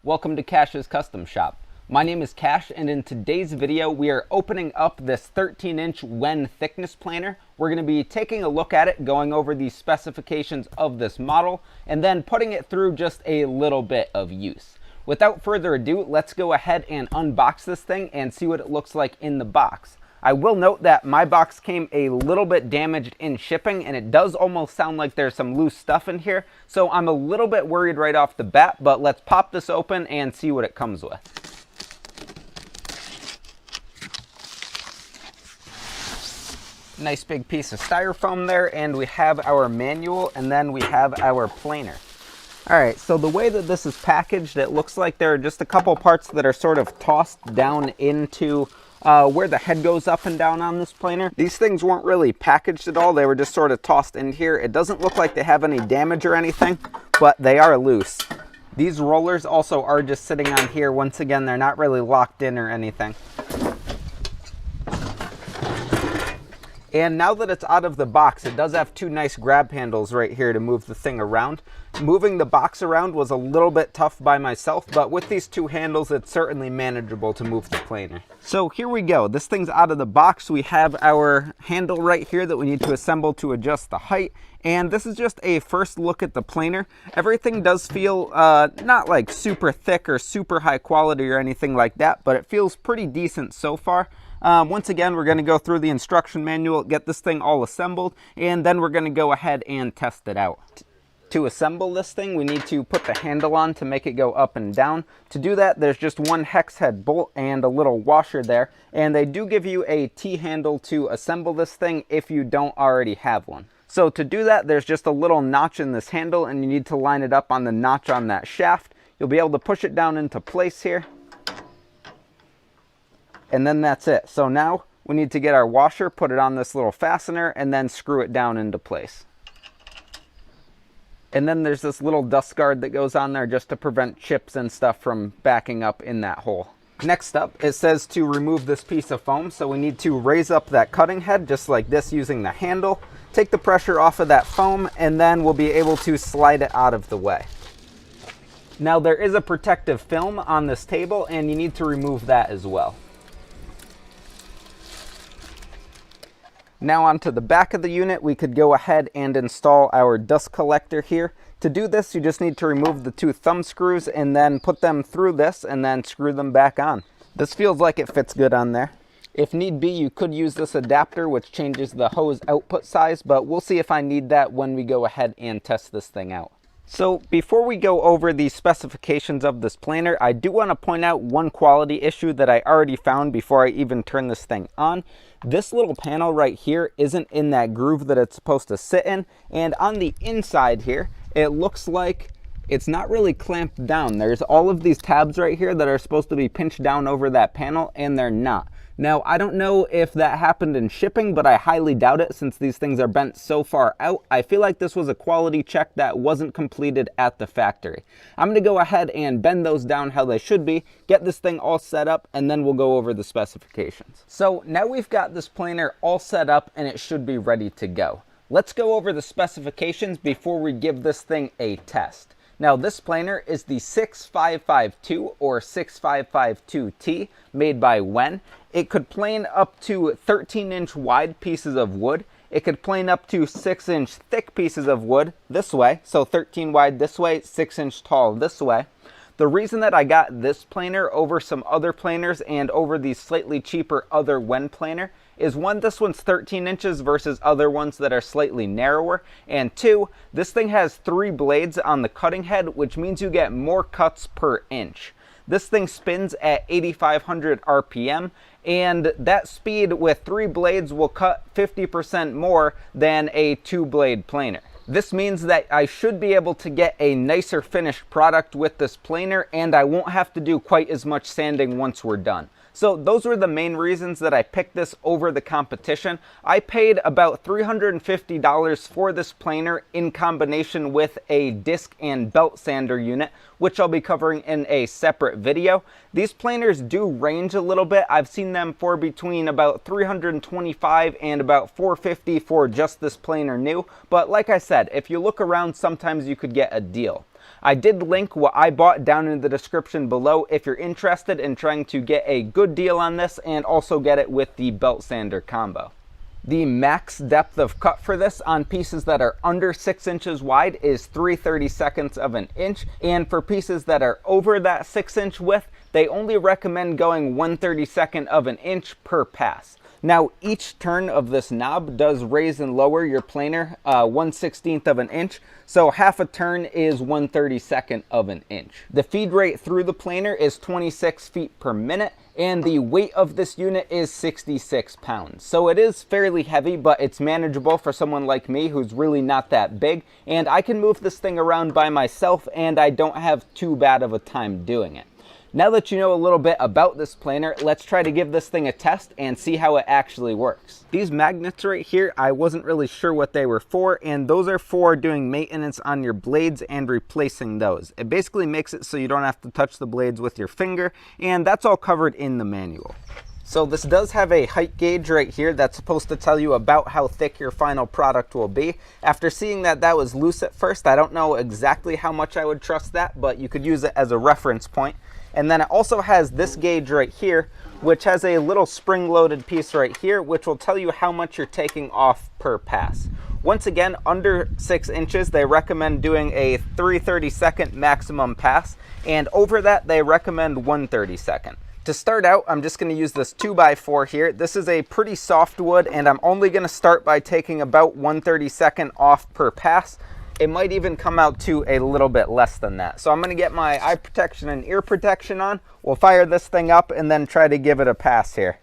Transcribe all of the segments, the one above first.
Welcome to Cash's Custom Shop. My name is Cash, and in today's video we are opening up this 13-inch WEN thickness planer. We're going to be taking a look at it, going over the specifications of this model, and then putting it through just a little bit of use. Without further ado, let's go ahead and unbox this thing and see what it looks like in the box. I will note that my box came a little bit damaged in shipping, and it does almost sound like there's some loose stuff in here, so I'm a little bit worried right off the bat, but let's pop this open and see what it comes with. Nice big piece of styrofoam there, and we have our manual, and then we have our planer. Alright, so the way that this is packaged, it looks like there are just a couple parts that are sort of tossed down into where the head goes up and down on this planer. These things weren't really packaged at all, they were just sort of tossed in here. It doesn't look like they have any damage or anything, but they are loose. These rollers also are just sitting on here. Once again, they're not really locked in or anything. And now that it's out of the box, it does have two nice grab handles right here to move the thing around. Moving the box around was a little bit tough by myself, but with these two handles, it's certainly manageable to move the planer. So here we go. This thing's out of the box. We have our handle right here that we need to assemble to adjust the height. And this is just a first look at the planer. Everything does feel not like super thick or super high quality or anything like that, but it feels pretty decent so far. Once again, we're going to go through the instruction manual, get this thing all assembled, and then we're going to go ahead and test it out. To assemble this thing, we need to put the handle on to make it go up and down. To do that, there's just one hex head bolt and a little washer there, and they do give you a T-handle to assemble this thing if you don't already have one. So to do that, there's just a little notch in this handle, and you need to line it up on the notch on that shaft. You'll be able to push it down into place here. And then that's it. So now we need to get our washer, put it on this little fastener, and then screw it down into place. And then there's this little dust guard that goes on there just to prevent chips and stuff from backing up in that hole. Next up, it says to remove this piece of foam, so we need to raise up that cutting head just like this using the handle, take the pressure off of that foam, and then we'll be able to slide it out of the way. Now there is a protective film on this table, and you need to remove that as well. Now onto the back of the unit, we could go ahead and install our dust collector here. To do this, you just need to remove the two thumb screws and then put them through this and then screw them back on. This feels like it fits good on there. If need be, you could use this adapter, which changes the hose output size, but we'll see if I need that when we go ahead and test this thing out. So before we go over the specifications of this planer, I do want to point out one quality issue that I already found before I even turn this thing on. This little panel right here isn't in that groove that it's supposed to sit in, and on the inside here, it looks like it's not really clamped down. There's all of these tabs right here that are supposed to be pinched down over that panel, and they're not. Now, I don't know if that happened in shipping, but I highly doubt it since these things are bent so far out. I feel like this was a quality check that wasn't completed at the factory. I'm going to go ahead and bend those down how they should be, get this thing all set up, and then we'll go over the specifications. So now we've got this planer all set up and it should be ready to go. Let's go over the specifications before we give this thing a test. Now this planer is the 6552 or 6552T made by WEN. It could plane up to 13-inch wide pieces of wood. It could plane up to 6-inch thick pieces of wood this way. So 13 wide this way, 6-inch tall this way. The reason that I got this planer over some other planers and over the slightly cheaper other WEN planer is one, this one's 13 inches versus other ones that are slightly narrower, and two, this thing has 3 blades on the cutting head, which means you get more cuts per inch. This thing spins at 8,500 RPM, and that speed with 3 blades will cut 50% more than a 2-blade planer. This means that I should be able to get a nicer finished product with this planer, and I won't have to do quite as much sanding once we're done. So those were the main reasons that I picked this over the competition. I paid about $350 for this planer in combination with a disc and belt sander unit, which I'll be covering in a separate video. These planers do range a little bit. I've seen them for between about $325 and about $450 for just this planer new. But like I said, if you look around, sometimes you could get a deal. I did link what I bought down in the description below if you're interested in trying to get a good deal on this and also get it with the belt sander combo. The max depth of cut for this on pieces that are under 6 inches wide is 3/32 of an inch, and for pieces that are over that 6-inch width, they only recommend going 1/32 of an inch per pass. Now, each turn of this knob does raise and lower your planer 1/16 of an inch, so half a turn is 1/32 of an inch. The feed rate through the planer is 26 feet per minute, and the weight of this unit is 66 pounds. So it is fairly heavy, but it's manageable for someone like me who's really not that big, and I can move this thing around by myself, and I don't have too bad of a time doing it. Now that you know a little bit about this planer, let's try to give this thing a test and see how it actually works. These magnets right here, I wasn't really sure what they were for, and those are for doing maintenance on your blades and replacing those. It basically makes it so you don't have to touch the blades with your finger, and that's all covered in the manual. So this does have a height gauge right here that's supposed to tell you about how thick your final product will be. After seeing that that was loose at first, I don't know exactly how much I would trust that, but you could use it as a reference point. And then it also has this gauge right here, which has a little spring-loaded piece right here, which will tell you how much you're taking off per pass. Once again, under 6 inches, they recommend doing a 3/32 maximum pass, and over that, they recommend 1/32. To start out, I'm just going to use this 2x4 here. This is a pretty soft wood, and I'm only going to start by taking about 1/32 off per pass. It might even come out to a little bit less than that. So I'm going to get my eye protection and ear protection on. We'll fire this thing up and then try to give it a pass here.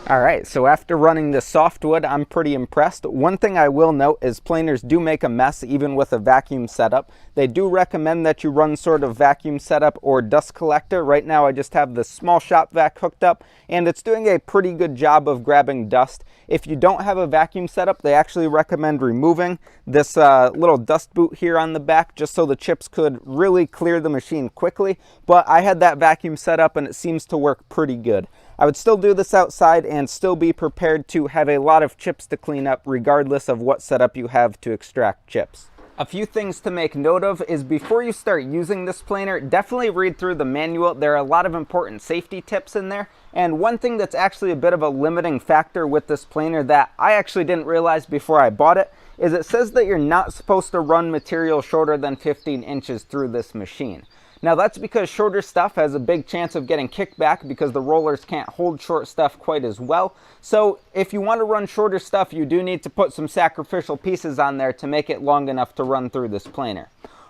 Alright, so after running this softwood, I'm pretty impressed. One thing I will note is planers do make a mess even with a vacuum setup. They do recommend that you run sort of vacuum setup or dust collector. Right now I just have the small shop vac hooked up, and it's doing a pretty good job of grabbing dust. If you don't have a vacuum setup, they actually recommend removing this little dust boot here on the back just so the chips could really clear the machine quickly. But I had that vacuum set up and it seems to work pretty good. I would still do this outside and still be prepared to have a lot of chips to clean up regardless of what setup you have to extract chips. A few things to make note of is before you start using this planer, definitely read through the manual. There are a lot of important safety tips in there. And one thing that's actually a bit of a limiting factor with this planer that I actually didn't realize before I bought it is it says that you're not supposed to run material shorter than 15 inches through this machine. Now that's because shorter stuff has a big chance of getting kicked back because the rollers can't hold short stuff quite as well. So if you want to run shorter stuff, you do need to put some sacrificial pieces on there to make it long enough to run through this planer.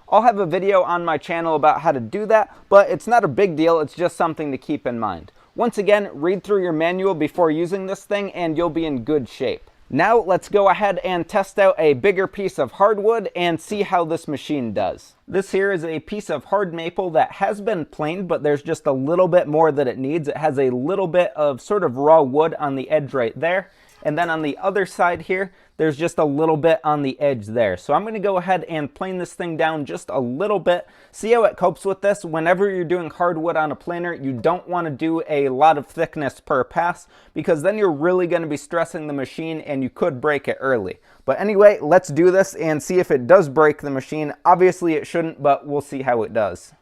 I'll have a video on my channel about how to do that, but it's not a big deal, it's just something to keep in mind. Once again, read through your manual before using this thing and you'll be in good shape. Now let's go ahead and test out a bigger piece of hardwood and see how this machine does. This here is a piece of hard maple that has been planed, but there's just a little bit more that it needs. It has a little bit of sort of raw wood on the edge right there. And then on the other side here, there's just a little bit on the edge there. So I'm going to go ahead and plane this thing down just a little bit. See how it copes with this. Whenever you're doing hardwood on a planer, you don't want to do a lot of thickness per pass because then you're really going to be stressing the machine and you could break it early. But anyway, let's do this and see if it does break the machine. Obviously it shouldn't, but we'll see how it does.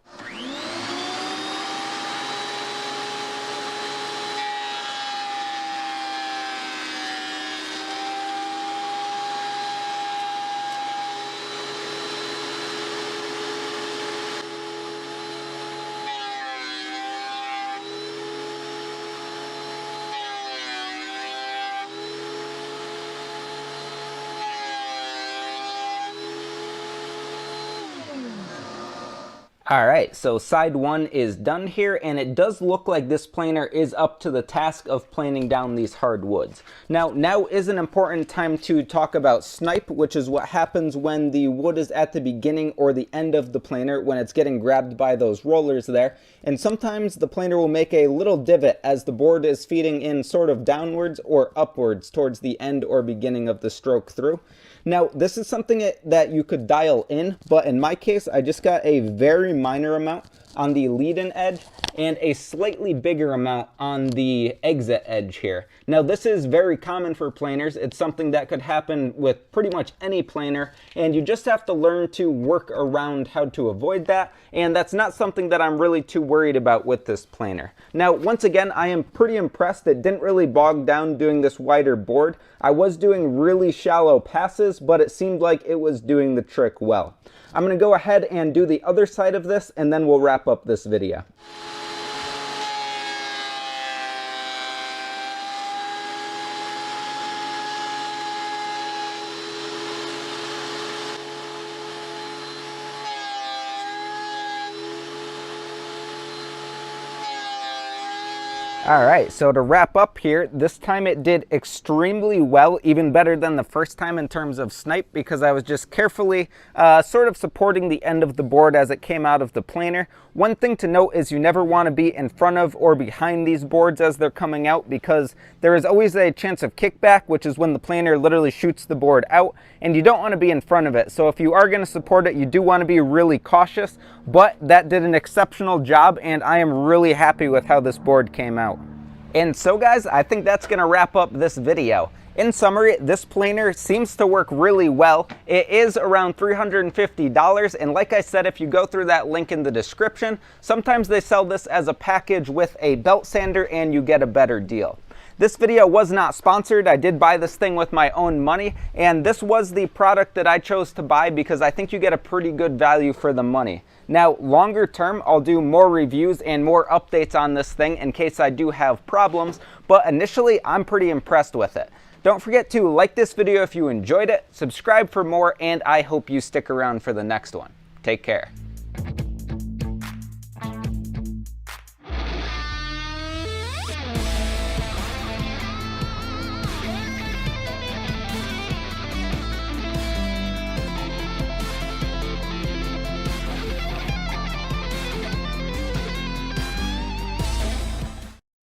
All right, so side one is done here, and it does look like this planer is up to the task of planing down these hardwoods. Now is an important time to talk about snipe, which is what happens when the wood is at the beginning or the end of the planer when it's getting grabbed by those rollers there. And sometimes the planer will make a little divot as the board is feeding in sort of downwards or upwards towards the end or beginning of the stroke through. Now, this is something that you could dial in, but in my case, I just got a very minor amount on the lead-in edge and a slightly bigger amount on the exit edge here. Now, this is very common for planers. It's something that could happen with pretty much any planer, and you just have to learn to work around how to avoid that, and that's not something that I'm really too worried about with this planer. Now, once again, I am pretty impressed. It didn't really bog down doing this wider board. I was doing really shallow passes, but it seemed like it was doing the trick well. I'm going to go ahead and do the other side of this, and then we'll wrap up this video. All right, so to wrap up here, this time it did extremely well, even better than the first time in terms of snipe, because I was just carefully sort of supporting the end of the board as it came out of the planer. One thing to note is you never want to be in front of or behind these boards as they're coming out, because there is always a chance of kickback, which is when the planer literally shoots the board out, and you don't want to be in front of it. So if you are going to support it, you do want to be really cautious, but that did an exceptional job, and I am really happy with how this board came out. And so guys, I think that's going to wrap up this video. In summary, this planer seems to work really well. It is around $350, and like I said, if you go through that link in the description, sometimes they sell this as a package with a belt sander and you get a better deal. This video was not sponsored. I did buy this thing with my own money, and this was the product that I chose to buy because I think you get a pretty good value for the money. Now, longer term, I'll do more reviews and more updates on this thing in case I do have problems, but initially, I'm pretty impressed with it. Don't forget to like this video if you enjoyed it, subscribe for more, and I hope you stick around for the next one. Take care.